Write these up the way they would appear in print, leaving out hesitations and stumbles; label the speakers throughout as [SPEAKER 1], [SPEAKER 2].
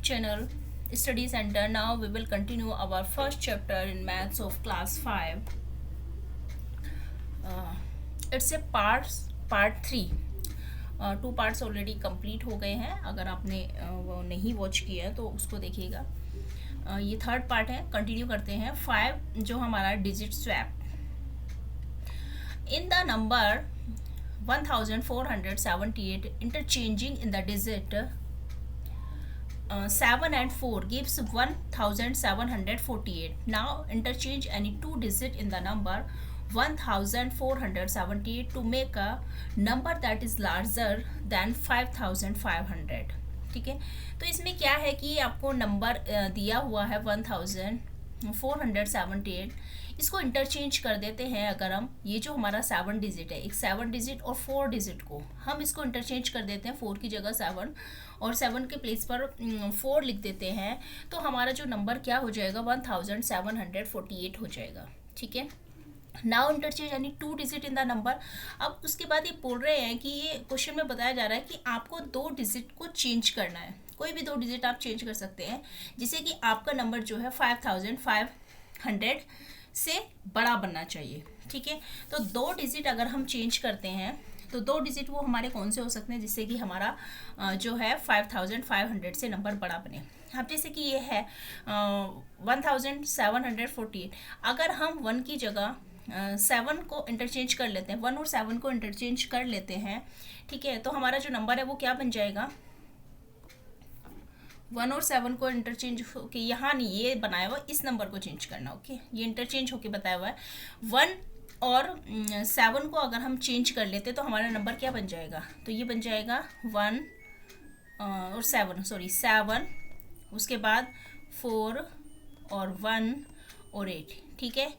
[SPEAKER 1] channel Study Center. Now we will continue our first chapter in maths of class 5. It's a part 3. 2 parts already complete हो गए हैं. अगर आपने वो नहीं वॉच किया है तो उसको देखिएगा. ये थर्ड पार्ट है. कंटिन्यू करते हैं. 5 जो हमारा digit swap. In the number 1478 interchanging in the digit 7 and 4 gives 1748. Now interchange any two digit in the number 1478 to make a number that is larger than 5500. ठीक है. तो इसमें क्या है कि आपको नंबर दिया हुआ है 1478. इसको इंटरचेंज कर देते हैं. अगर हम ये जो हमारा 7 डिजिट है, एक 7 डिजिट और 4 डिजिट को हम इसको इंटरचेंज कर देते हैं. 4 की जगह 7 और 7 के प्लेस पर 4 लिख देते हैं. तो हमारा जो नंबर क्या हो जाएगा 1748 हो जाएगा. ठीक है. नाउ इंटरचेंज यानी 2 डिजिट इन द नंबर. अब उसके बाद ये बोल रहे हैं कि ये क्वेश्चन में बताया जा रहा है कि आपको 2 डिजिट को चेंज करना है. कोई भी 2 डिजिट आप चेंज कर सकते हैं जिससे कि आपका नंबर जो है 5500 से बड़ा बनना चाहिए. ठीक है. तो 2 डिजिट अगर हम चेंज करते हैं तो 2 डिजिट वो हमारे कौन से हो सकते हैं जिससे कि हमारा जो है 5500 से नंबर बड़ा बने. अब जैसे कि ये है 1748. अगर हम 1 की जगह 7 को इंटरचेंज कर लेते हैं, 1 और 7 को इंटरचेंज कर लेते हैं. ठीक है. तो हमारा जो नंबर है वो क्या बन जाएगा 1 और 7 को इंटरचेंज होके यहाँ नहीं, ये बनाया हुआ इस नंबर को चेंज करना. ओके. ये इंटरचेंज होके बताया हुआ है. 1 और 7 को अगर हम चेंज कर लेते तो हमारा नंबर क्या बन जाएगा. तो ये बन जाएगा 1 और 7 उसके बाद 4 और 1 और 8. ठीक है.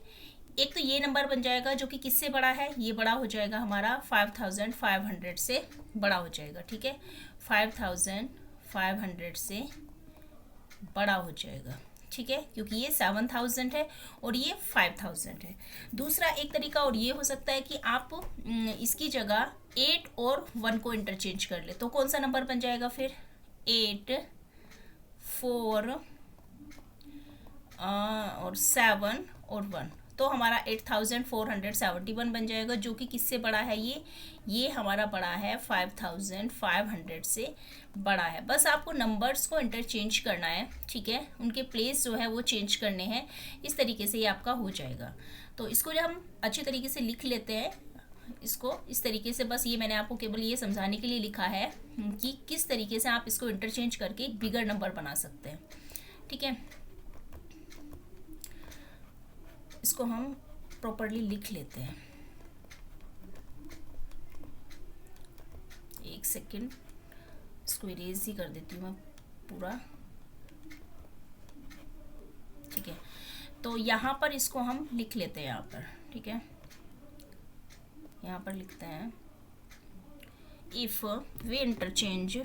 [SPEAKER 1] एक तो ये नंबर बन जाएगा जो कि किससे बड़ा है, ये बड़ा हो जाएगा हमारा 5500 से बड़ा हो जाएगा. ठीक है. 5500 से बड़ा हो जाएगा. ठीक है. क्योंकि ये 7000 है और ये 5000 है. दूसरा एक तरीका और ये हो सकता है कि आप इसकी जगह 8 और 1 को इंटरचेंज कर ले. तो कौन सा नंबर बन जाएगा फिर 8 4 और 7 और 1. तो हमारा 8471 बन जाएगा जो कि किससे बड़ा है, ये हमारा बड़ा है 5500 से बड़ा है. बस आपको नंबर्स को इंटरचेंज करना है. ठीक है. उनके प्लेस जो है वो चेंज करने हैं. इस तरीके से ये आपका हो जाएगा. तो इसको जो हम अच्छी तरीके से लिख लेते हैं इसको इस तरीके से. बस ये मैंने आपको केवल ये समझाने के लिए लिखा है कि किस तरीके से आप इसको इंटरचेंज करके एक बिगर नंबर बना सकते हैं. ठीक है. इसको हम प्रॉपर्ली लिख लेते हैं. एक सेकेंड, इसको इरेज ही कर देती हूँ मैं पूरा. ठीक है. तो यहाँ पर इसको हम लिख लेते हैं यहाँ पर. ठीक है. यहाँ पर लिखते हैं इफ वी इंटरचेंज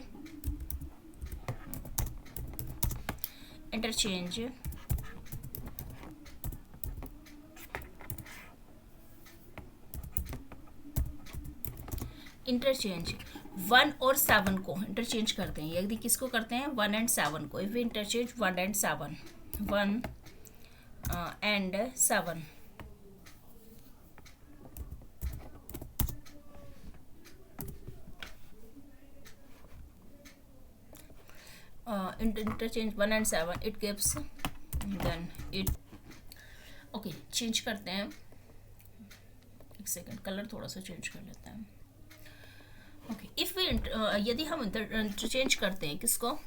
[SPEAKER 1] इंटरचेंज 1 और 7 को इंटरचेंज करते हैं. यदि किसको करते हैं 1 एंड 7 को. If we interchange 1 and 7 interchange 1 and 7 it gives then it. Okay. Change करते हैं. एक सेकेंड, कलर थोड़ा सा चेंज कर लेते हैं. ओके. इफ वी यदि हम इंटरचेंज करते हैं किसको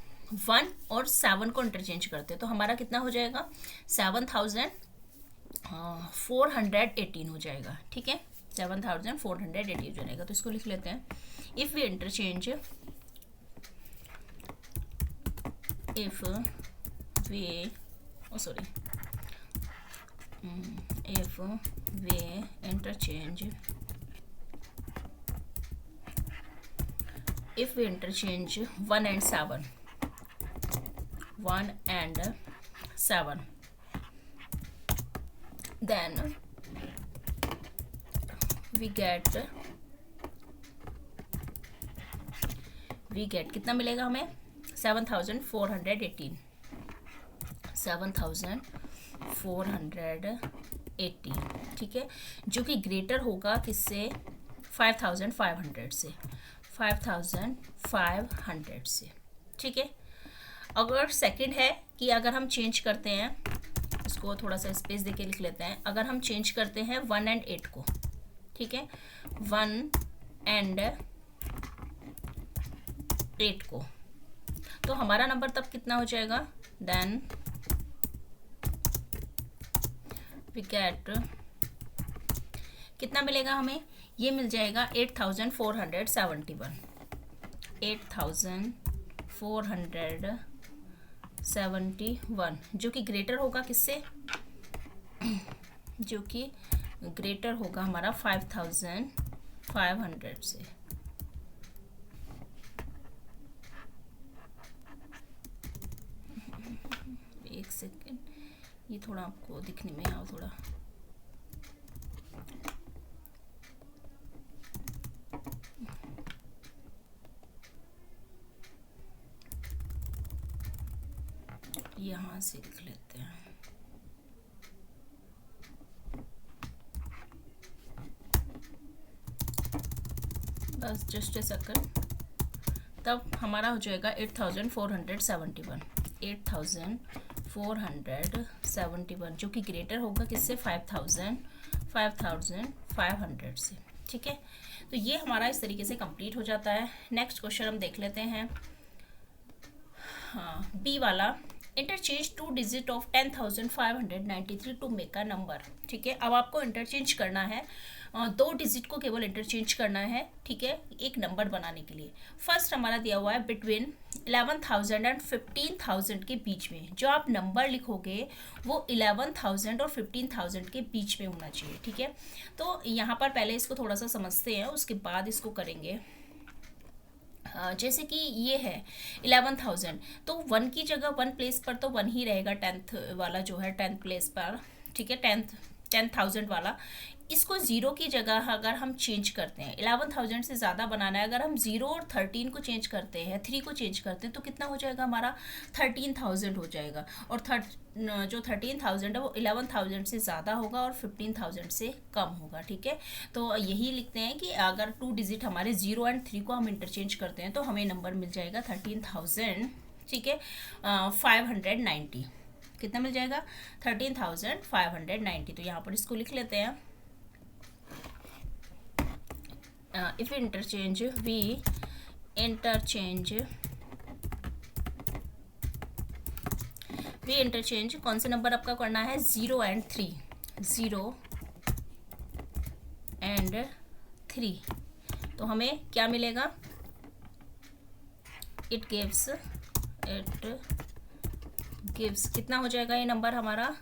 [SPEAKER 1] 1 और 7 को इंटरचेंज करते हैं तो हमारा कितना हो जाएगा 7418 हो जाएगा. ठीक है. 7418 हो जाएगा. तो इसको लिख लेते हैं. If we interchange if we interchange 1 and 7 then we get कितना मिलेगा हमें 7418, 7418, ठीक है, जो कि ग्रेटर होगा किससे, 5500 से, 5500 से, ठीक है। अगर सेकंड है कि अगर हम चेंज करते हैं, इसको थोड़ा सा स्पेस देके लिख लेते हैं, अगर हम चेंज करते हैं 1 and 8 को, ठीक है, 1 and 8 को, तो हमारा नंबर तब कितना हो जाएगा, देन वी गेट, कितना मिलेगा हमें, ये मिल जाएगा 8471, 8471, जो कि ग्रेटर होगा किससे, जो कि ग्रेटर होगा हमारा 5500 से। एक सेकेंड, ये थोड़ा आपको दिखने में आओ थोड़ा, यहाँ से लिख लेते हैं, बस जस्ट ए सेकंड, तब हमारा हो जाएगा 8471, 8471, जो कि ग्रेटर होगा किससे, 5500 से, ठीक है। तो ये हमारा इस तरीके से कंप्लीट हो जाता है। नेक्स्ट क्वेश्चन हम देख लेते हैं, हाँ, बी वाला, interchange 2 digit of 10,593 to make a number, ठीक है। अब आपको इंटरचेंज करना है, 2 डिजिट को केवल इंटरचेंज करना है, ठीक है, एक नंबर बनाने के लिए। फर्स्ट हमारा दिया हुआ है बिटवीन 11,000 एंड 15,000 के बीच में, जो आप नंबर लिखोगे वो 11,000 और 15,000 के बीच में होना चाहिए, ठीक है। तो यहाँ पर पहले इसको थोड़ा सा समझते हैं, उसके बाद इसको करेंगे। जैसे कि ये है 11,000, तो 1 की जगह 1 प्लेस पर तो 1 ही रहेगा, 10th वाला जो है 10th प्लेस पर, ठीक है, 10,000 वाला। इसको 0 की जगह अगर हम चेंज करते हैं, 11,000 से ज़्यादा बनाना है, अगर हम 0 और 13 को चेंज करते हैं, 3 को चेंज करते हैं, तो कितना हो जाएगा हमारा, 13,000 हो जाएगा। और जो 13,000 है वो 11,000 से ज़्यादा होगा और 15,000 से कम होगा, ठीक है। तो यही लिखते हैं कि अगर 2 डिजिट हमारे 0 एंड 3 को हम इंटरचेंज करते हैं तो हमें नंबर मिल जाएगा 13,000, ठीक है, 590, कितना मिल जाएगा, 13,590। तो यहाँ पर इसको लिख लेते हैं, if we interchange कौन से नंबर आपका करना है, 0 and 3, 0 and 3, तो हमें क्या मिलेगा, इट गिव्स कितना हो जाएगा ये नंबर हमारा,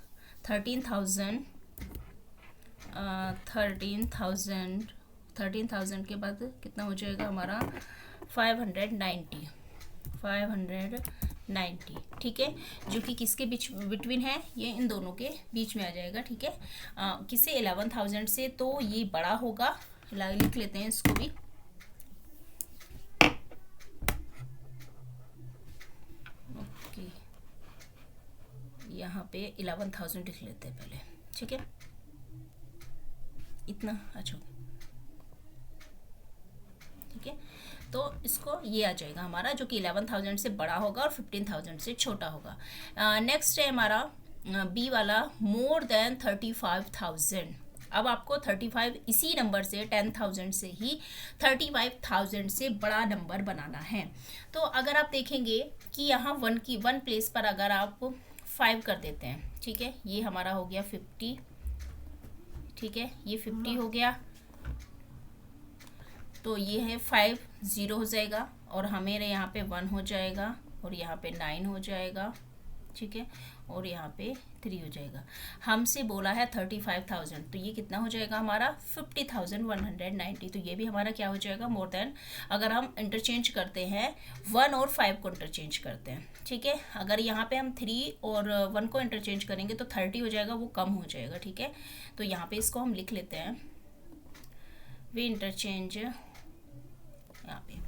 [SPEAKER 1] 13,000 के बाद कितना हो जाएगा हमारा, 590, ठीक है, जो कि किसके बीच बिटवीन है, ये इन दोनों के बीच में आ जाएगा, ठीक है। किससे, 11,000 से, तो ये बड़ा होगा, लिख लेते हैं इसको भी, ओके, यहाँ पे 11,000 लिख लेते हैं पहले, ठीक है, इतना अच्छा, ठीक है। तो इसको ये आ जाएगा हमारा, जो कि 11,000 से बड़ा होगा और 15,000 से छोटा होगा। नेक्स्ट है हमारा बी वाला, मोर देन 35,000। अब आपको 35 इसी नंबर से 10,000 से ही 35,000 से बड़ा नंबर बनाना है। तो अगर आप देखेंगे कि यहाँ 1 प्लेस पर अगर आप 5 कर देते हैं, ठीक है, ये हमारा हो गया 50, ठीक है, ये 50 हो गया, तो ये है 5 0 हो जाएगा, और हमें यहाँ पे 1 हो जाएगा, और यहाँ पे 9 हो जाएगा, ठीक है, और यहाँ पे 3 हो जाएगा। हमसे बोला है 35,000, तो ये कितना हो जाएगा हमारा, 50,190। तो ये भी हमारा क्या हो जाएगा, मोर देन, अगर हम इंटरचेंज करते हैं 1 और 5 को इंटरचेंज करते हैं, ठीक है। अगर यहाँ पे हम 3 और 1 को इंटरचेंज करेंगे तो 30 हो जाएगा, वो कम हो जाएगा, ठीक है। तो यहाँ पे इसको हम लिख लेते हैं, वी इंटरचेंज, यहाँ पे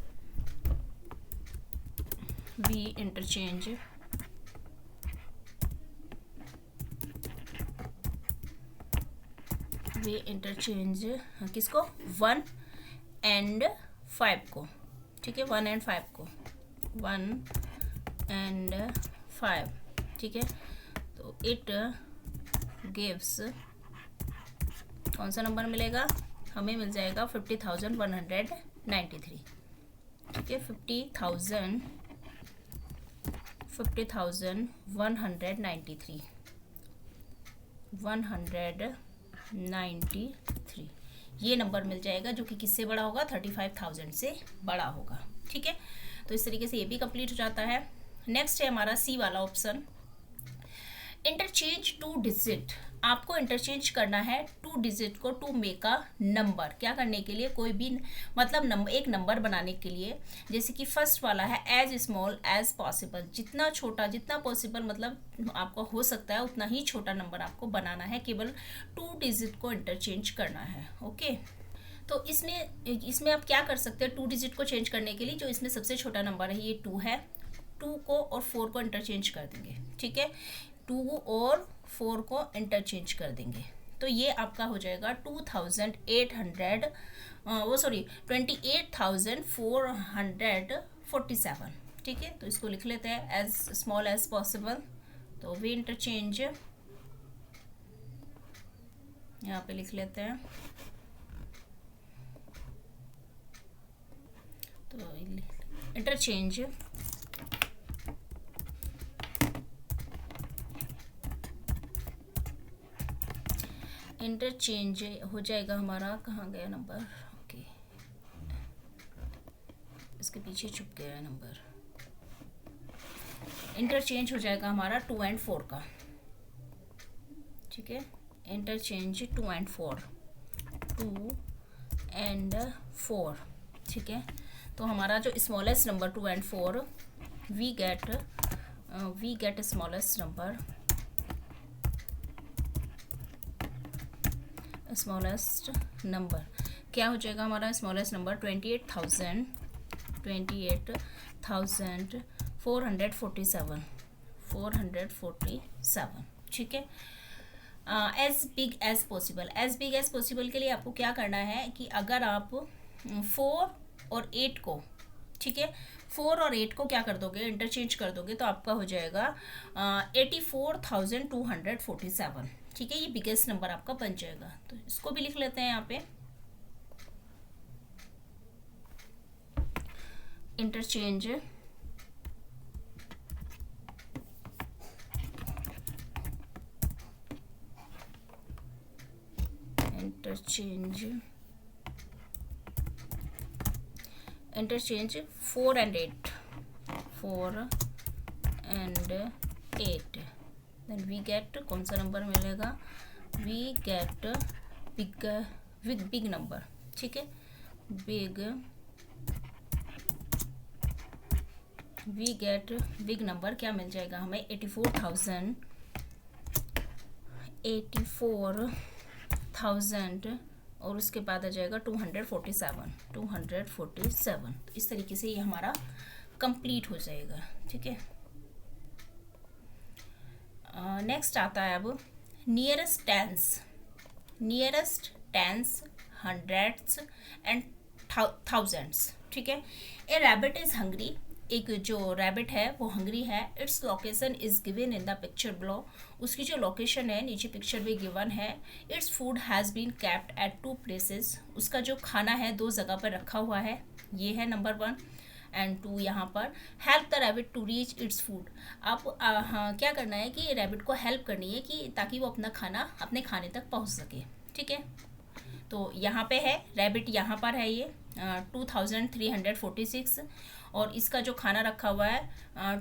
[SPEAKER 1] वी इंटरचेंज किसको, 1 and 5 को, ठीक है, 1 and 5 को, 1 and 5, ठीक है। तो इट गिव्स, कौन सा नंबर मिलेगा हमें, मिल जाएगा 50,193, ठीक है, 50,193, 193 ये नंबर मिल जाएगा, जो कि किससे बड़ा होगा, 35,000 से बड़ा होगा, ठीक है। तो इस तरीके से ये भी कंप्लीट हो जाता है। नेक्स्ट है हमारा सी वाला ऑप्शन, इंटरचेंज 2 डिजिट। आपको इंटरचेंज करना है 2 डिजिट को टू मेक अ नंबर। क्या करने के लिए, कोई भी मतलब एक नंबर बनाने के लिए, जैसे कि फर्स्ट वाला है एज स्मॉल एज पॉसिबल, जितना छोटा जितना पॉसिबल मतलब आपको हो सकता है उतना ही छोटा नंबर आपको बनाना है, केवल 2 डिजिट को इंटरचेंज करना है, ओके। तो इसमें आप क्या कर सकते हैं 2 डिजिट को चेंज करने के लिए, जो इसमें सबसे छोटा नंबर है ये 2 है, 2 को और 4 को इंटरचेंज कर देंगे, ठीक है, 2 और 4 को इंटरचेंज कर देंगे। तो ये आपका हो जाएगा 28,447, ठीक है। तो इसको लिख लेते हैं एज स्मॉल एज पॉसिबल। तो वी इंटरचेंज यहाँ पे लिख लेते हैं, तो इंटरचेंज हो जाएगा हमारा, कहाँ गया नंबर, ओके, इसके पीछे छुप गया नंबर। इंटरचेंज हो जाएगा हमारा 2 and 4 का, ठीक है, इंटरचेंज 2 and 4, 2 and 4, ठीक है। तो हमारा जो smallest number 2 and 4, we get smallest number, smallest number क्या हो जाएगा हमारा, स्मॉलेस्ट नंबर 28,447, ठीक है। एज बिग एज पॉसिबल के लिए आपको क्या करना है कि अगर आप 4 और 8 को, ठीक है, 4 और 8 को क्या कर दोगे, इंटरचेंज कर दोगे, तो आपका हो जाएगा 84,247, ठीक है। ये बिगेस्ट नंबर आपका बन जाएगा। तो इसको भी लिख लेते हैं यहाँ पे, interchange interchange 4 and 8, then we get, कौन सा नंबर मिलेगा, वी गेट बिग नंबर, ठीक है, वी गेट बिग नंबर क्या मिल जाएगा हमें, 84,000 और उसके बाद आ जाएगा 247। इस तरीके से ये हमारा कंप्लीट हो जाएगा, ठीक है। नेक्स्ट आता है अब nearest tense, hundreds and thousands, ठीक है। ए रैबिट इज हंग्री, एक जो रैबिट है वो हंग्री है। Its location is given in the picture below, उसकी जो लोकेशन है नीचे पिक्चर में गिवन है। Its food has been kept at 2 places, उसका जो खाना है 2 जगह पर रखा हुआ है, ये है नंबर 1 and 2 यहाँ पर। Help the rabbit to reach its food, आप क्या करना है कि रैबिट को हेल्प करनी है कि ताकि वो अपना खाना अपने खाने तक पहुँच सके, ठीक है। तो यहाँ पे है रैबिट, यहाँ पर है ये 2346 और इसका जो खाना रखा हुआ है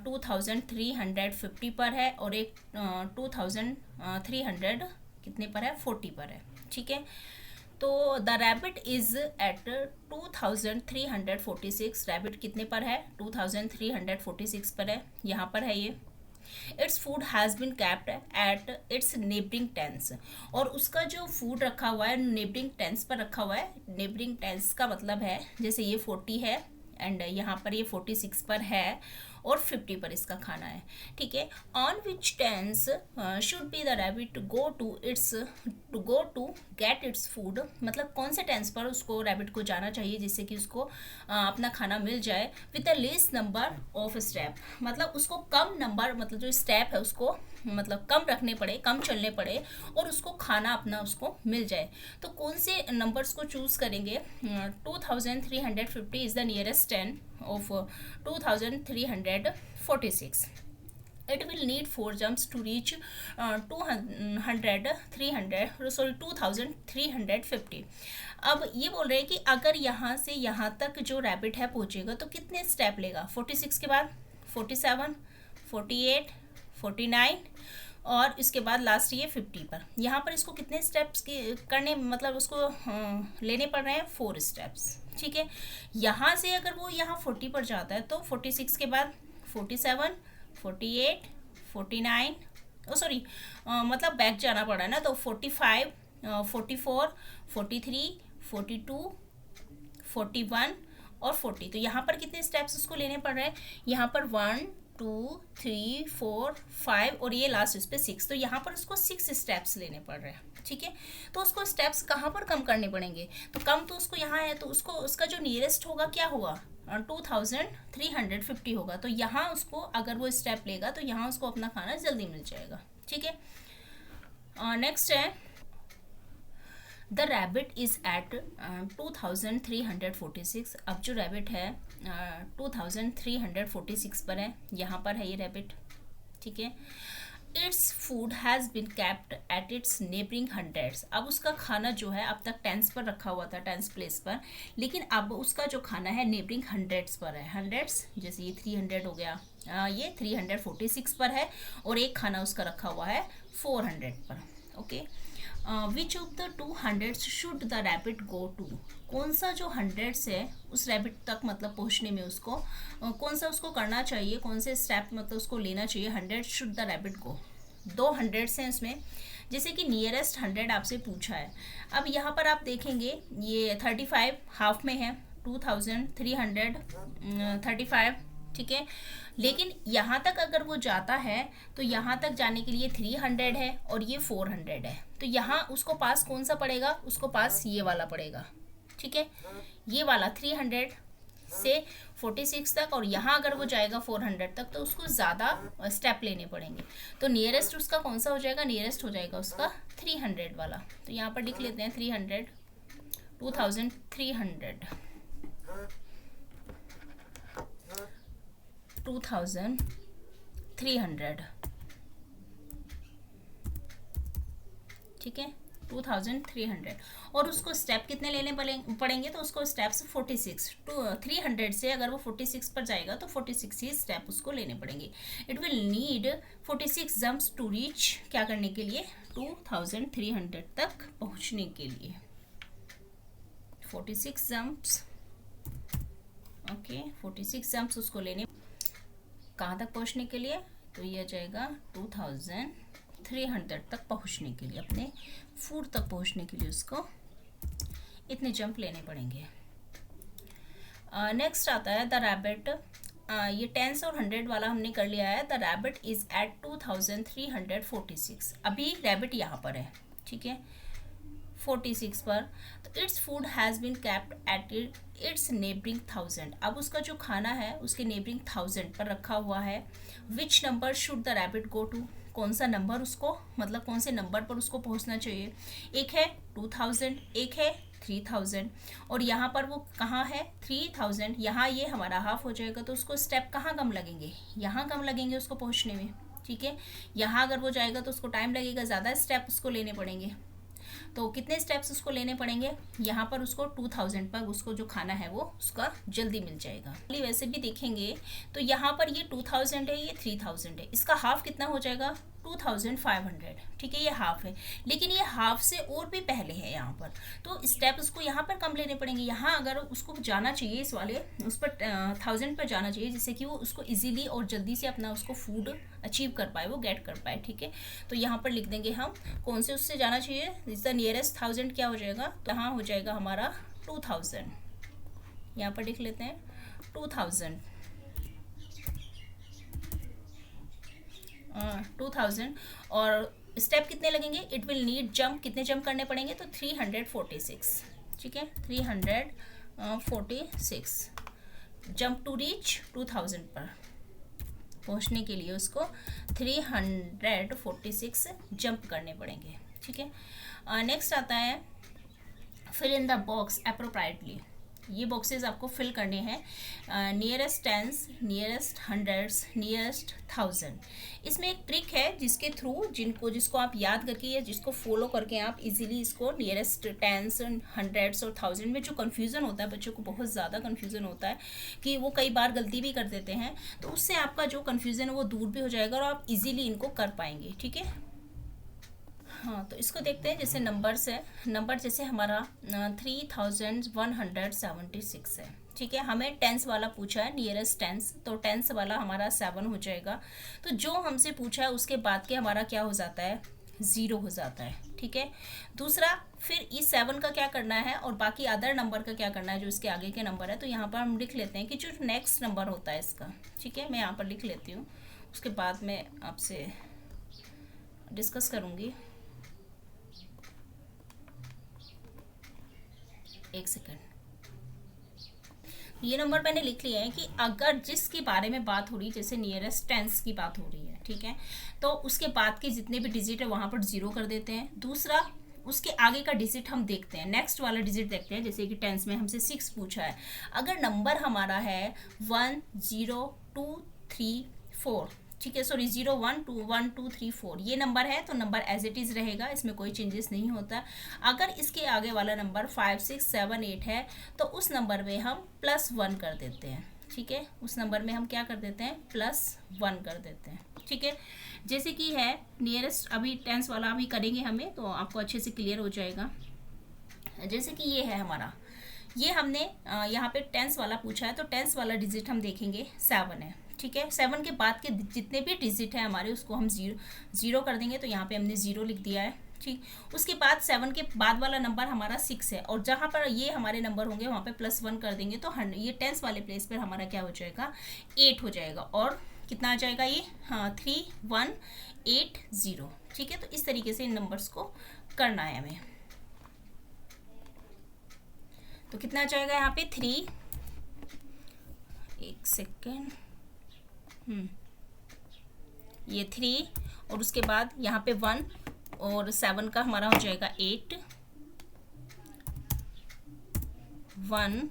[SPEAKER 1] 2350 पर है और एक 2300 कितने पर है, 40 पर है, ठीक है। तो the rabbit is at 2346, rabbit कितने पर है, 2346 पर है, यहाँ पर है ये। Its food has been kept at its neighbouring tens, और उसका जो फूड रखा हुआ है नेबरिंग टेंस पर रखा हुआ है। नेबरिंग टेंस का मतलब है जैसे ये 40 है एंड यहाँ पर ये 46 पर है और 50 पर इसका खाना है, ठीक है। On which tens should be the rabbit go to get its food, मतलब कौन से टेंस पर उसको रैबिट को जाना चाहिए जिससे कि उसको अपना खाना मिल जाए। With the least number of step, मतलब उसको कम नंबर, मतलब जो स्टेप है उसको मतलब कम रखने पड़े, कम चलने पड़े और उसको खाना अपना उसको मिल जाए। तो कौन से नंबर्स को चूज़ करेंगे। 2350 is the nearest 10 of 2346. It will need 4 jumps to reach 2350. अब ये बोल रहे हैं कि अगर यहाँ से यहाँ तक जो रैबिट है पहुँचेगा तो कितने स्टेप लेगा। 46 के बाद 47, 48, 49 और इसके बाद लास्ट ये 50 पर। यहाँ पर इसको कितने स्टेप्स करने, मतलब उसको लेने पड़ रहे हैं 4 स्टेप्स, ठीक है। यहाँ से अगर वो यहाँ 40 पर जाता है तो 46 के बाद 47, 48, 49, मतलब बैक जाना पड़ा ना, तो 45, 44, 43, 42, 41 और 40। तो यहाँ पर कितने स्टेप्स उसको लेने पड़ रहे हैं, यहाँ पर 1, 2, 3, 4, 5 और ये लास्ट इस पे 6। तो यहाँ पर उसको 6 स्टेप्स लेने पड़ रहे हैं, ठीक है। तो उसको स्टेप्स कहाँ पर कम करने पड़ेंगे, तो कम तो उसको यहाँ है, तो उसको उसका जो नियरेस्ट होगा क्या होगा 2350 होगा। तो यहाँ उसको अगर वो स्टेप लेगा तो यहाँ उसको अपना खाना जल्दी मिल जाएगा, ठीक है। नेक्स्ट है द रैबिट इज़ एट 2346। अब जो रैबिट है 2346 पर है, यहाँ पर है ये रैबिट, ठीक है। Its food has been kept at its neighbouring hundreds. अब उसका खाना जो है अब तक 10 पर रखा हुआ था, 10 प्लेस पर, लेकिन अब उसका जो खाना है नेबरिंग हंड्रेड्स पर है। हंड्रेड्स जैसे ये 300 हो गया, ये 346 पर है और एक खाना उसका रखा हुआ है 400 पर, okay. Which of the 200 should the rabbit go to, कौन सा जो 100 है उस रैबिट तक मतलब पहुंचने में उसको कौन सा उसको करना चाहिए, कौन से स्टेप मतलब उसको लेना चाहिए। 100 शुड द रैबिट गो, 2 100 हैं इसमें, जैसे कि नियरेस्ट 100 आपसे पूछा है। अब यहाँ पर आप देखेंगे ये 35 हाफ में है, 2335, ठीक है। लेकिन यहाँ तक अगर वो जाता है तो यहाँ तक जाने के लिए 300 है और ये 400 है, तो यहाँ उसको पास कौन सा पड़ेगा, उसको पास ये वाला पड़ेगा, ठीक है। ये वाला 300 से 46 तक, और यहाँ अगर वो जाएगा 400 तक तो उसको ज़्यादा स्टेप लेने पड़ेंगे। तो नियरेस्ट उसका कौन सा हो जाएगा, नियरेस्ट हो जाएगा उसका 300 वाला। तो यहाँ पर लिख लेते हैं 300, 2300, 2300, ठीक है, 2300। और उसको स्टेप कितने लेने पड़ेंगे, तो उसको स्टेप्स 46 टू 300 से अगर वो 46 पर जाएगा तो 46 ही स्टेप उसको लेने पड़ेंगे। It will need 46 jumps to reach, क्या करने के लिए, 2300 तक पहुंचने के लिए 46 जंप्स, ओके। 46 जंप्स उसको लेने कहाँ तक पहुंचने के लिए, तो ये आ जाएगा 2300 तक पहुंचने के लिए, अपने फूड तक पहुंचने के लिए उसको इतने जंप लेने पड़ेंगे। नेक्स्ट आता है द रैबिट, ये 10 और 100 वाला हमने कर लिया है। द रैबिट इज़ एट 2346, अभी रैबिट यहाँ पर है, ठीक है, 46 पर। तो its food has been kept at its neighbouring 1000। अब उसका जो खाना है उसके नेबरिंग 1000 पर रखा हुआ है। Which number should the rabbit go to, कौन सा नंबर उसको, मतलब कौन से नंबर पर उसको पहुंचना चाहिए। एक है 2000, एक है 3000, और यहाँ पर वो कहाँ है 3000, यहाँ ये हमारा हाफ हो जाएगा। तो उसको स्टेप कहाँ कम लगेंगे, यहाँ कम लगेंगे उसको पहुँचने में, ठीक है। यहाँ अगर वो जाएगा तो उसको टाइम लगेगा, ज़्यादा स्टेप उसको लेने पड़ेंगे। तो कितने स्टेप्स उसको लेने पड़ेंगे, यहाँ पर उसको 2000 पर उसको जो खाना है वो उसका जल्दी मिल जाएगा। वैसे भी देखेंगे तो यहाँ पर ये 2000 है, ये 3000 है, इसका हाफ कितना हो जाएगा 2500, ठीक है, ये हाफ है। लेकिन ये हाफ से और भी पहले है यहाँ पर, तो स्टेप उसको यहाँ पर कम लेने पड़ेंगे। यहाँ अगर उसको जाना चाहिए इस वाले उस पर 1000 पर जाना चाहिए, जिससे कि वो उसको इजीली और जल्दी से अपना उसको फूड अचीव कर पाए, वो गेट कर पाए, ठीक है। तो यहाँ पर लिख देंगे हम कौन से उससे जाना चाहिए, इज द नियरेस्ट 1000 क्या हो जाएगा, तो यहाँ हो जाएगा हमारा 2000, यहाँ पर लिख लेते हैं 2000, 2000 और स्टेप कितने लगेंगे, इट विल नीड जंप, कितने जंप करने पड़ेंगे, तो 346, ठीक है 346 जंप टू रीच 2000 पर पहुंचने के लिए उसको 346 जंप करने पड़ेंगे, ठीक है। नेक्स्ट आता है fill in the box appropriately. ये बॉक्सेस आपको फिल करने हैं, nearest tense, nearest hundreds, nearest 1000। इसमें एक ट्रिक है जिसके थ्रू जिसको आप याद करके या जिसको फॉलो करके आप इजीली इसको नियरेस्ट टेंस, हंड्रेड्स और 1000 में जो कन्फ्यूज़न होता है, बच्चों को बहुत ज़्यादा कन्फ्यूज़न होता है कि वो कई बार गलती भी कर देते हैं, तो उससे आपका जो कन्फ्यूज़न है वो दूर भी हो जाएगा और आप इजीली इनको कर पाएंगे, ठीक है। हाँ, तो इसको देखते हैं, जैसे नंबर्स है, नंबर जैसे हमारा 3176 है, ठीक है। हमें टेंस वाला पूछा है, नियरेस्ट टेंस, तो टेंस वाला हमारा 7 हो जाएगा। तो जो हमसे पूछा है उसके बाद के हमारा क्या हो जाता है, 0 हो जाता है, ठीक है। दूसरा, फिर इस 7 का क्या करना है और बाकी अदर नंबर का क्या करना है जो इसके आगे के नंबर है। तो यहाँ पर हम लिख लेते हैं कि जो नेक्स्ट नंबर होता है इसका, ठीक है, मैं यहाँ पर लिख लेती हूँ, उसके बाद मैं आपसे डिस्कस करूँगी। एक सेकेंड, ये नंबर मैंने लिख लिया है कि अगर जिसके बारे में बात हो रही है, जैसे नियरेस्ट टेंस की बात हो रही है, ठीक है, तो उसके बाद के जितने भी डिजिट है वहाँ पर 0 कर देते हैं। दूसरा, उसके आगे का डिजिट हम देखते हैं, नेक्स्ट वाला डिजिट देखते हैं, जैसे कि टेंस में हमसे 6 पूछा है, अगर नंबर हमारा है 1 0 2 3 4, ठीक है, सॉरी 0 1 2 1 2 3 4 ये नंबर है, तो नंबर एज इट इज़ रहेगा, इसमें कोई चेंजेस नहीं होता। अगर इसके आगे वाला नंबर 5 6 7 8 है, तो उस नंबर में हम +1 कर देते हैं, ठीक है, उस नंबर में हम क्या कर देते हैं, +1 कर देते हैं, ठीक है। जैसे कि है नियरेस्ट, अभी टेंस वाला अभी करेंगे हमें, तो आपको अच्छे से क्लियर हो जाएगा। जैसे कि ये है हमारा, ये हमने यहाँ पे टेंस वाला पूछा है, तो टेंस वाला डिजिट हम देखेंगे 7 है, ठीक है। 7 के बाद के जितने भी डिजिट है हमारे उसको हम 0 कर देंगे, तो यहाँ पे हमने 0 लिख दिया है, ठीक। उसके बाद 7 के बाद वाला नंबर हमारा 6 है, और जहाँ पर ये हमारे नंबर होंगे वहाँ पे +1 कर देंगे, तो ये टेंस वाले प्लेस पर हमारा क्या हो जाएगा, 8 हो जाएगा। और कितना आ जाएगा ये, हाँ 3180, ठीक है। तो इस तरीके से इन नंबर्स को करना है हमें। तो कितना आ जाएगा यहाँ पे 3, एक सेकेंड, ये 3 और उसके बाद यहाँ पे 1 और 7 का हमारा हो जाएगा 8, 1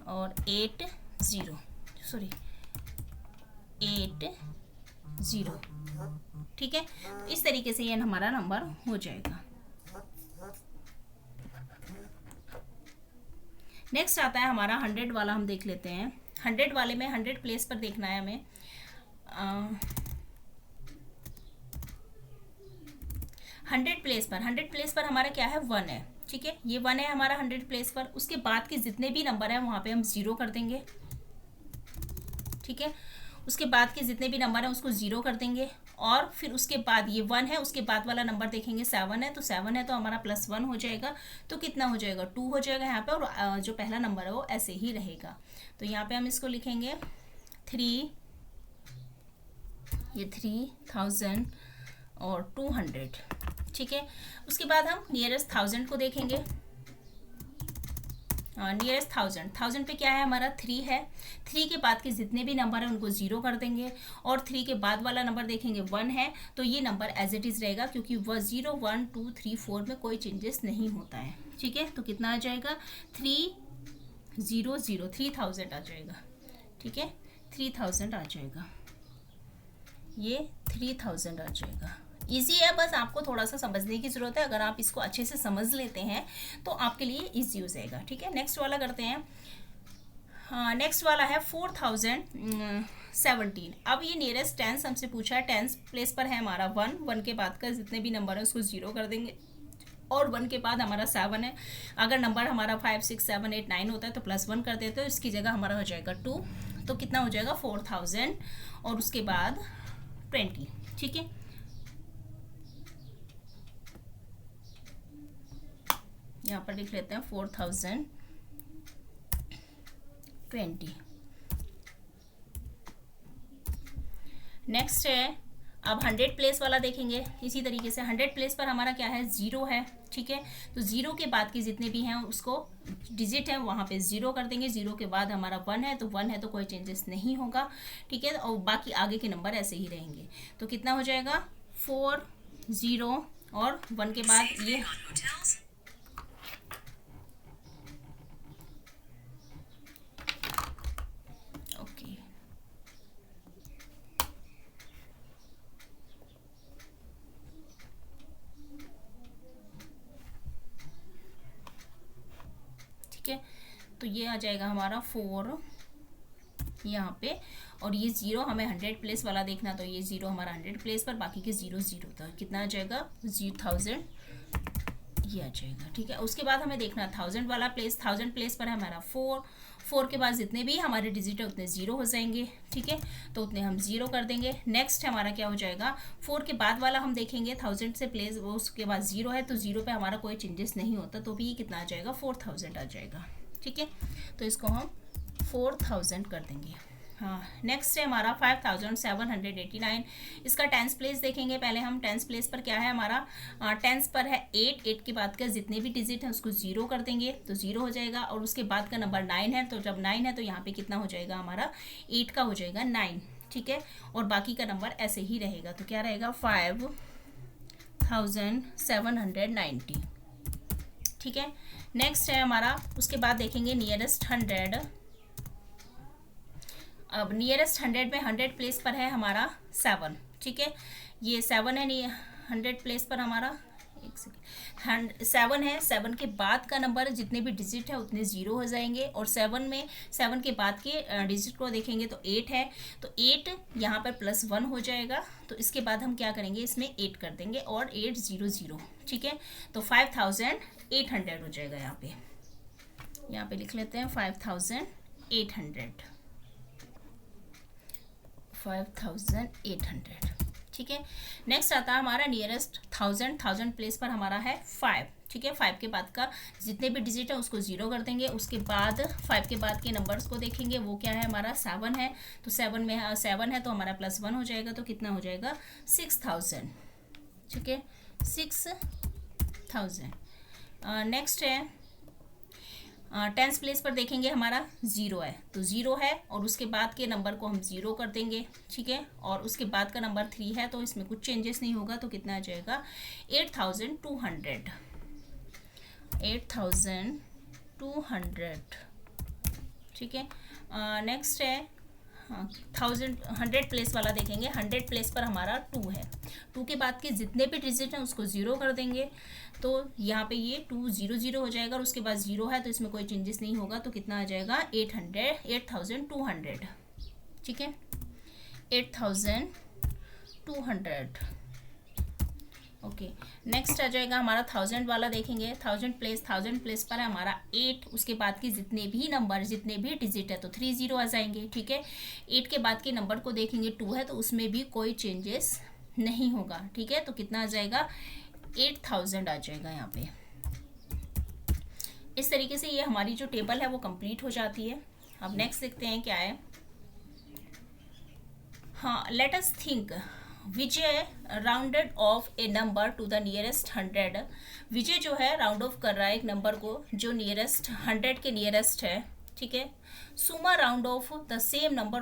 [SPEAKER 1] और 8 0, सॉरी 8 0, ठीक है। तो इस तरीके से ये हमारा नंबर हो जाएगा। नेक्स्ट आता है हमारा 100 वाला, हम देख लेते हैं। 100 वाले में 100 प्लेस पर देखना है हमें, 100 प्लेस पर हमारा क्या है, 1 है, ठीक है, ये 1 है हमारा 100 प्लेस पर। उसके बाद के जितने भी नंबर हैं वहाँ पे हम 0 कर देंगे, ठीक है। उसके बाद के जितने भी नंबर हैं उसको 0 कर देंगे, और फिर उसके बाद ये 1 है, उसके बाद वाला नंबर देखेंगे 7 है, तो 7 है तो हमारा +1 हो जाएगा, तो कितना हो जाएगा, 2 हो जाएगा यहाँ पे, और जो पहला नंबर है वो ऐसे ही रहेगा। तो यहाँ पे हम इसको लिखेंगे 3, ये 3000 और 200, ठीक है। उसके बाद हम नियरेस्ट 1000 को देखेंगे। नियरेस्ट 1000 पे क्या है हमारा, 3 है, 3 के बाद के जितने भी नंबर हैं उनको 0 कर देंगे, और 3 के बाद वाला नंबर देखेंगे 1 है, तो ये नंबर एज इट इज़ रहेगा, क्योंकि वह 0 1 2 3 4 में कोई चेंजेस नहीं होता है, ठीक है। तो कितना आ जाएगा, 300, 3000 आ जाएगा, ठीक है, 3000 आ जाएगा, ये 3000 आ जाएगा। ईजी है, बस आपको थोड़ा सा समझने की ज़रूरत है। अगर आप इसको अच्छे से समझ लेते हैं तो आपके लिए ईजी हो जाएगा, ठीक है। नेक्स्ट वाला करते हैं। हाँ, नेक्स्ट वाला है 4017। अब ये नियरेस्ट टेंस हमसे पूछा है, टेंस प्लेस पर है हमारा 1 के बाद का जितने भी नंबर है उसको 0 कर देंगे, और 1 के बाद हमारा 7 है। अगर नंबर हमारा 5 6 7 8 9 होता है तो +1 कर देते हो, इसकी जगह हमारा हो जाएगा 2, तो कितना हो जाएगा 4000 और उसके बाद 20, ठीक है। यहाँ पर लिख लेते हैं 4020। नेक्स्ट है अब 100 प्लेस वाला देखेंगे इसी तरीके से। 100 प्लेस पर हमारा क्या है, 0 है, ठीक है। तो 0 के बाद के जितने भी हैं उसको डिजिट है वहाँ पे 0 कर देंगे। 0 के बाद हमारा 1 है, तो 1 है तो कोई चेंजेस नहीं होगा, ठीक है। और बाकी आगे के नंबर ऐसे ही रहेंगे। तो कितना हो जाएगा, 4 0 और 1 के बाद ये ओके। ठीक है, तो ये आ जाएगा हमारा 4 यहाँ पे, और ये 0 हमें 100 प्लेस वाला देखना, तो ये 0 हमारा 100 प्लेस पर, बाकी के 0 0 था। कितना आ जाएगा, 1000 ये आ जाएगा, ठीक है। उसके बाद हमें देखना 1000 वाला प्लेस। 1000 प्लेस पर है हमारा 4 के बाद जितने भी हमारे डिजिट है उतने 0 हो जाएंगे, ठीक है। तो उतने हम 0 कर देंगे। नेक्स्ट हमारा क्या हो जाएगा, 4 के बाद वाला हम देखेंगे 1000 से प्लेस, वो उसके बाद 0 है, तो 0 पे हमारा कोई चेंजेस नहीं होता, तो भी कितना आ जाएगा, 4000 आ जाएगा, ठीक है। तो इसको हम 4000 कर देंगे। हाँ, नेक्स्ट है हमारा 5789। इसका टेंस प्लेस देखेंगे पहले हम। टेंस प्लेस पर क्या है हमारा, टेंस पर है 8 के बाद का जितने भी डिजिट हैं उसको 0 कर देंगे, तो 0 हो जाएगा। और उसके बाद का नंबर 9 है, तो जब 9 है तो यहाँ पे कितना हो जाएगा हमारा, 8 का हो जाएगा 9, ठीक है। और बाकी का नंबर ऐसे ही रहेगा, तो क्या रहेगा, 5790, ठीक है। नेक्स्ट है हमारा, उसके बाद देखेंगे नियरेस्ट 100। अब नियरेस्ट 100 में 100 प्लेस पर है हमारा 7, ठीक है। ये 7 है, 100 प्लेस पर हमारा, एक सेकेंड, 7 है। 7 के बाद का नंबर जितने भी डिजिट है उतने 0 हो जाएंगे। और 7 के बाद के डिजिट को देखेंगे तो 8 है, तो 8 यहाँ पर +1 हो जाएगा। तो इसके बाद हम क्या करेंगे, इसमें 8 कर देंगे और 800, ठीक है। तो 5800 हो जाएगा। यहाँ पे लिख लेते हैं 5800, 5800, ठीक है। नेक्स्ट आता है हमारा नियरेस्ट 1000 प्लेस पर हमारा है 5, ठीक है। 5 के बाद का जितने भी डिजिट है उसको 0 कर देंगे। उसके बाद 5 के बाद के नंबर्स को देखेंगे, वो क्या है हमारा 7 है, तो 7 में 7 है तो हमारा +1 हो जाएगा, तो कितना हो जाएगा, 6000, ठीक है, 6000। नेक्स्ट है टेंस प्लेस पर देखेंगे हमारा 0 है, तो 0 है और उसके बाद के नंबर को हम 0 कर देंगे, ठीक है। और उसके बाद का नंबर 3 है, तो इसमें कुछ चेंजेस नहीं होगा, तो कितना आ जाएगा, 8200, 8200, ठीक है। नेक्स्ट है 100 प्लेस वाला देखेंगे। 100 प्लेस पर हमारा 2 है। 2 के बाद के जितने भी डिजिट हैं उसको 0 कर देंगे, तो यहाँ पे ये 200 हो जाएगा। और उसके बाद 0 है तो इसमें कोई चेंजेस नहीं होगा, तो कितना आ जाएगा, 8200, ठीक है, 8200, ओके। नेक्स्ट आ जाएगा हमारा 1000 वाला देखेंगे। 1000 प्लेस पर है हमारा 8, उसके बाद के जितने भी नंबर जितने भी डिजिट है तो 30 आ जाएंगे, ठीक है। 8 के बाद के नंबर को देखेंगे 2 है, तो उसमें भी कोई चेंजेस नहीं होगा, ठीक है। तो कितना आ जाएगा, 8000 आ जाएगा यहाँ पे। इस तरीके से ये हमारी जो टेबल है वो कंप्लीट हो जाती है। अब नेक्स्ट देखते हैं क्या है। हाँ, let us think, Vijay rounded off A number to the nearest 100। विजय जो है राउंड ऑफ कर रहा है एक नंबर को जो नियरेस्ट 100 के नियरेस्ट है, ठीक है। सुमा round off the same number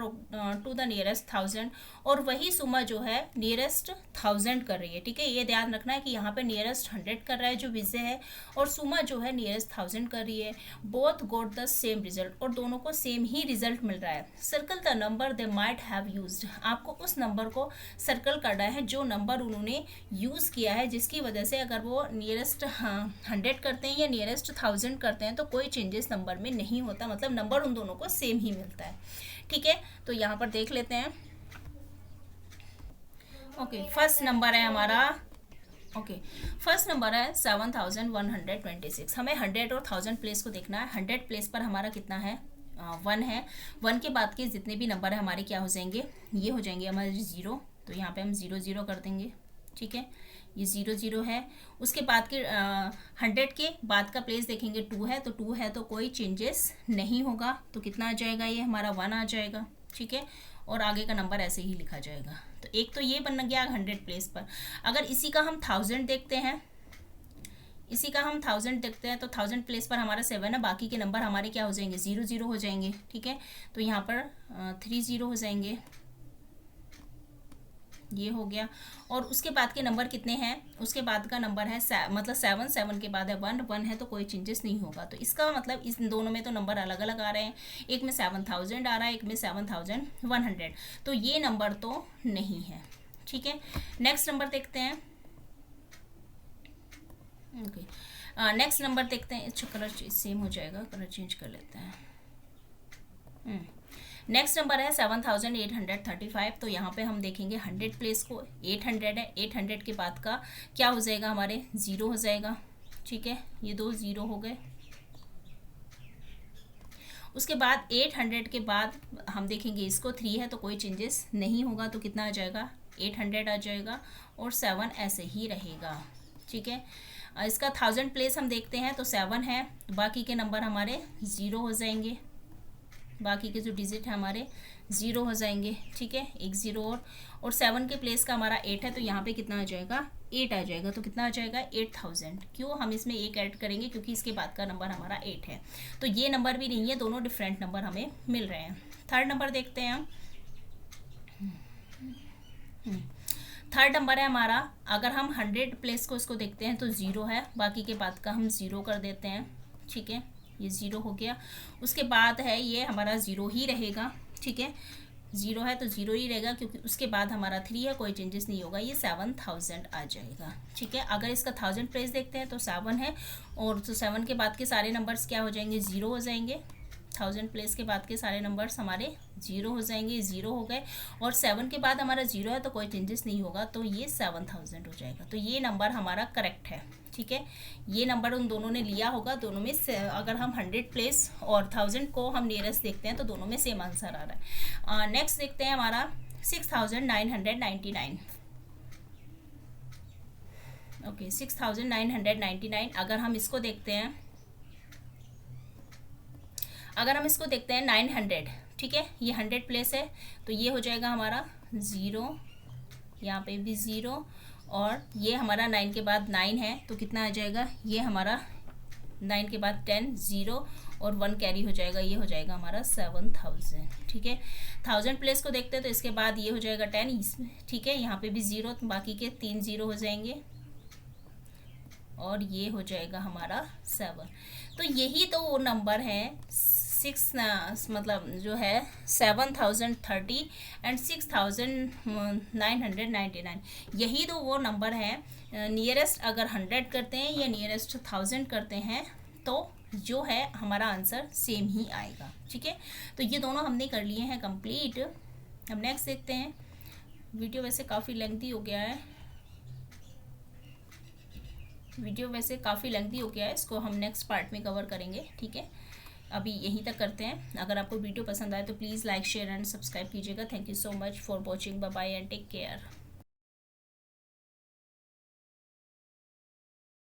[SPEAKER 1] to the nearest 1000, और वही सुमा जो है नियरेस्ट 1000 कर रही है, ठीक है। ये ध्यान रखना है कि यहाँ पे नियरेस्ट 100 कर रहा है जो विजय है, और सुमा जो है नियरेस्ट 1000 कर रही है। Both goat the same result, और दोनों को सेम ही रिजल्ट मिल रहा है। Circle the number they might have used, आपको उस नंबर को सर्कल करना है जो नंबर उन्होंने यूज़ किया है, जिसकी वजह से अगर वो नियरेस्ट 100 करते हैं या नियरेस्ट 1000 करते हैं तो कोई चेंजेस नंबर में नहीं होता, मतलब नंबर उन दोनों को सेम ही मिलता है, ठीक है। तो यहाँ पर देख लेते हैं। ओके, फर्स्ट नंबर है हमारा, फर्स्ट नंबर है 7126। हमें 100 और 1000 प्लेस को देखना है। 100 प्लेस पर हमारा कितना है, 1 है। 1 के बाद के जितने भी नंबर है हमारे क्या हो जाएंगे, ये हो जाएंगे हमारे 0, तो यहाँ पे हम 0 कर देंगे, ठीक है। ये 0 है। उसके बाद के 100 के बाद का प्लेस देखेंगे 2 है, तो 2 है तो कोई चेंजेस नहीं होगा, तो कितना आ जाएगा, ये हमारा 1 आ जाएगा, ठीक है। और आगे का नंबर ऐसे ही लिखा जाएगा। तो एक तो ये बन गया 100 प्लेस पर। अगर इसी का हम 1000 देखते हैं, इसी का हम 1000 देखते हैं, तो 1000 प्लेस पर हमारा 7 है, बाकी के नंबर हमारे क्या हो जाएंगे, 0 0 हो जाएंगे। ठीक है, तो यहाँ पर 3 0 हो जाएंगे, ये हो गया। और उसके बाद के नंबर कितने हैं, उसके बाद का नंबर है मतलब 7, 7 के बाद है 1, 1 है तो कोई चेंजेस नहीं होगा। तो इसका मतलब इस दोनों में तो नंबर अलग अलग आ रहे हैं, एक में 7000 आ रहा है, एक में 7100, तो ये नंबर तो नहीं है। ठीक है, नेक्स्ट नंबर देखते हैं। ओके, नेक्स्ट नंबर देखते हैं। अच्छा, कलर सेम हो जाएगा, कलर चेंज कर लेते हैं। नेक्स्ट नंबर है 7835। तो यहाँ पे हम देखेंगे 100 प्लेस को 800 है, 800 के बाद का क्या हो जाएगा, हमारे 0 हो जाएगा। ठीक है, ये 2 0 हो गए। उसके बाद 800 के बाद हम देखेंगे इसको 3 है तो कोई चेंजेस नहीं होगा, तो कितना आ जाएगा, 800 आ जाएगा, और 7 ऐसे ही रहेगा। ठीक है, इसका 1000 प्लेस हम देखते हैं तो 7 है, तो बाकी के नंबर हमारे 0 हो जाएंगे, बाकी के जो डिजिट है हमारे 0 हो जाएंगे। ठीक है, एक 0 और 7 के प्लेस का हमारा 8 है, तो यहाँ पे कितना आ जाएगा, 8 आ जाएगा। तो कितना आ जाएगा, 8000। क्यों, हम इसमें एक ऐड करेंगे क्योंकि इसके बाद का नंबर हमारा 8 है, तो ये नंबर भी नहीं है, दोनों डिफरेंट नंबर हमें मिल रहे हैं। थर्ड नंबर देखते हैं हम। थर्ड नंबर है हमारा, अगर हम 100 प्लेस को इसको देखते हैं तो 0 है, बाकी के बाद का हम 0 कर देते हैं। ठीक है, ये 0 हो गया। उसके बाद है ये हमारा 0 ही रहेगा। ठीक है, 0 है तो 0 ही रहेगा, क्योंकि उसके बाद हमारा 3 है, कोई चेंजेस नहीं होगा, ये 7000 आ जाएगा। ठीक है, अगर इसका 1000 प्लेस देखते हैं तो 7 है, और तो 7 के बाद के सारे नंबर्स क्या हो जाएंगे, 0 हो जाएंगे। 1000 प्लेस के बाद के सारे नंबर्स हमारे 0 हो जाएंगे, 0 हो गए, और 7 के बाद हमारा 0 है तो कोई चेंजेस नहीं होगा, तो ये 7000 हो जाएगा। तो ये नंबर हमारा करेक्ट है। ठीक है, ये नंबर उन दोनों ने लिया होगा, दोनों में से अगर हम 100 प्लेस और 1000 को हम नियरेस्ट देखते हैं तो दोनों में सेम आंसर आ रहा है। नेक्स्ट देखते हैं हमारा 6999। ओके, 6999। अगर हम इसको देखते हैं, अगर हम इसको देखते हैं 900, ठीक है, ये 100 प्लेस है, तो ये हो जाएगा हमारा 0, यहाँ पे भी 0, और ये हमारा 9 के बाद 9 है, तो कितना आ जाएगा, ये हमारा 9 के बाद 10, 0 और 1 कैरी हो जाएगा, ये हो जाएगा हमारा 7000। ठीक है, 1000 प्लेस को देखते हैं तो इसके बाद ये हो जाएगा 10 इसमें। ठीक है, यहाँ पे भी 0, तो बाकी के 3 0 हो जाएंगे, और ये हो जाएगा हमारा 7। तो यही तो वो नंबर है 6 मतलब जो है 7030 एंड 6999। यही तो वो नंबर है। नियरेस्ट अगर 100 करते हैं या नियरेस्ट 1000 करते हैं तो जो है हमारा आंसर सेम ही आएगा। ठीक है, तो ये दोनों हमने कर लिए हैं कंप्लीट। हम नेक्स्ट देखते हैं। वीडियो वैसे काफ़ी लेंथी हो गया है, इसको हम नेक्स्ट पार्ट में कवर करेंगे। ठीक है, अभी यहीं तक करते हैं। अगर आपको वीडियो पसंद आए तो please like, share and subscribe कीजिएगा। Thank you so much for watching. Bye bye and take care.